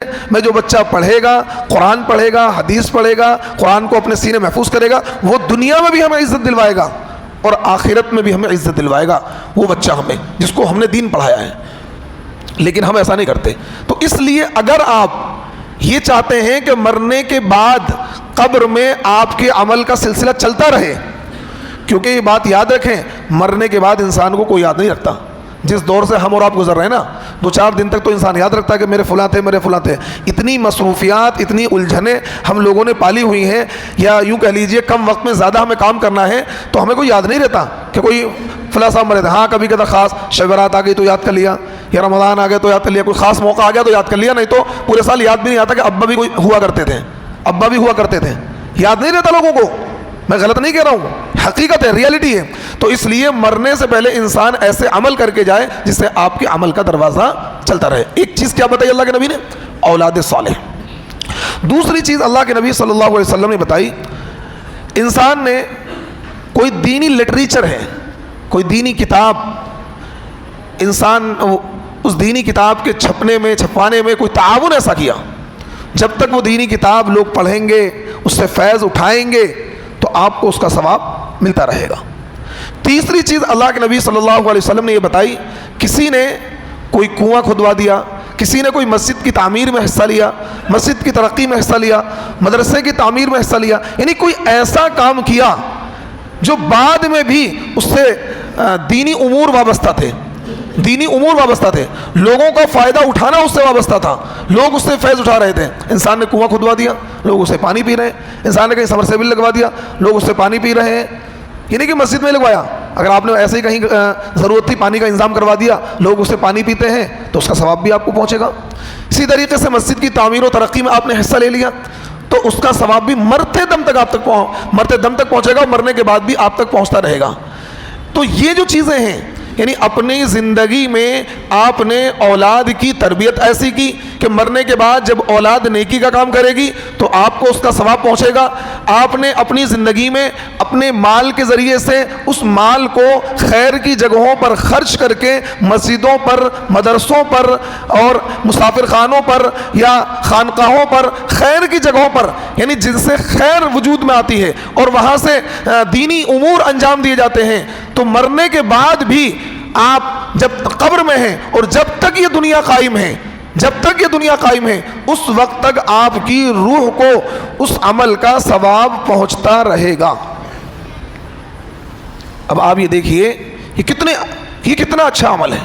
میں جو بچہ پڑھے گا، قرآن پڑھے گا، حدیث پڑھے گا، قرآن کو اپنے سینے محفوظ کرے گا، وہ دنیا میں بھی ہمیں عزت دلوائے گا اور آخرت میں بھی ہمیں عزت دلوائے گا وہ بچہ ہمیں، جس کو ہم نے دین پڑھایا ہے۔ لیکن ہم ایسا نہیں کرتے۔ تو اس لیے اگر آپ یہ چاہتے ہیں کہ مرنے کے بعد قبر میں آپ کے عمل کا سلسلہ چلتا رہے، کیونکہ یہ بات یاد رکھیں، مرنے کے بعد انسان کو کوئی یاد نہیں رکھتا۔ جس دور سے ہم اور آپ گزر رہے ہیں نا، 2-4 دن تک تو انسان یاد رکھتا ہے کہ میرے فلاں تھے، میرے فلاں تھے۔ اتنی مصروفیات، اتنی الجھنیں ہم لوگوں نے پالی ہوئی ہیں، یا یوں کہہ لیجئے کم وقت میں زیادہ ہمیں کام کرنا ہے، تو ہمیں کوئی یاد نہیں رہتا کہ کوئی فلاں صاحب مرے تھے۔ ہاں کبھی کبھی خاص شب برات آ گئی تو یاد کر لیا، یا رمضان آ گیا تو یاد کر لیا، کوئی خاص موقع آ گیا تو یاد کر لیا، نہیں تو پورے سال یاد بھی نہیں آتا کہ ابا بھی کوئی ہوا کرتے تھے، ابا بھی ہوا کرتے تھے، یاد نہیں رہتا لوگوں کو۔ میں غلط نہیں کہہ رہا ہوں، حقیقت ہے، ریالٹی ہے۔ تو اس لیے مرنے سے پہلے انسان ایسے عمل کر کے جائے جس سے آپ کے عمل کا دروازہ چلتا رہے۔ ایک چیز کیا بتائی اللہ کے نبی نے؟ اولاد صالح۔ دوسری چیز اللہ کے نبی صلی اللہ علیہ وسلم نے بتائی، انسان نے کوئی دینی لٹریچر ہے، کوئی دینی کتاب، انسان اس دینی کتاب کے چھپنے میں، چھپوانے میں کوئی تعاون ایسا کیا، جب تک وہ دینی کتاب لوگ پڑھیں گے، اس سے فیض اٹھائیں گے، تو آپ کو اس کا ثواب ملتا رہے گا۔ تیسری چیز اللہ کے نبی صلی اللہ علیہ وسلم نے یہ بتائی، کسی نے کوئی کنواں کھدوا دیا، کسی نے کوئی مسجد کی تعمیر میں حصہ لیا، مسجد کی ترقی میں حصہ لیا، مدرسے کی تعمیر میں حصہ لیا، یعنی کوئی ایسا کام کیا جو بعد میں بھی اس سے دینی امور وابستہ تھے، دینی امور وابستہ تھے، لوگوں کا فائدہ اٹھانا اس سے وابستہ تھا، لوگ اس سے فیض اٹھا رہے تھے۔ انسان نے کنواں کھدوا دیا، لوگ اس سے پانی پی رہے ہیں، انسان نے کہیں سمرسیبل لگوا دیا، لوگ اس سے پانی پی رہے ہیں، یہ نہیں کہ مسجد میں لگوایا، اگر آپ نے ایسے ہی کہیں ضرورت تھی پانی کا انتظام کروا دیا، لوگ اس سے پانی پیتے ہیں، تو اس کا ثواب بھی آپ کو پہنچے گا۔ اسی طریقے سے مسجد کی تعمیر و ترقی میں آپ نے حصہ لے لیا، تو اس کا ثواب بھی مرتے دم تک آپ تک پہنچے گا، اور مرنے کے بعد بھی آپ تک پہنچتا رہے گا۔ تو یہ جو چیزیں ہیں، یعنی اپنی زندگی میں آپ نے اولاد کی تربیت ایسی کی کہ مرنے کے بعد جب اولاد نیکی کا کام کرے گی تو آپ کو اس کا ثواب پہنچے گا۔ آپ نے اپنی زندگی میں اپنے مال کے ذریعے سے اس مال کو خیر کی جگہوں پر خرچ کر کے مسجدوں پر، مدرسوں پر اور مسافر خانوں پر یا خانقاہوں پر، خیر کی جگہوں پر، یعنی جن سے خیر وجود میں آتی ہے اور وہاں سے دینی امور انجام دیے جاتے ہیں، تو مرنے کے بعد بھی آپ جب قبر میں ہیں اور جب تک یہ دنیا قائم ہے، اس وقت تک آپ کی روح کو اس عمل کا ثواب پہنچتا رہے گا۔ اب آپ یہ دیکھیے یہ کتنا اچھا عمل ہے۔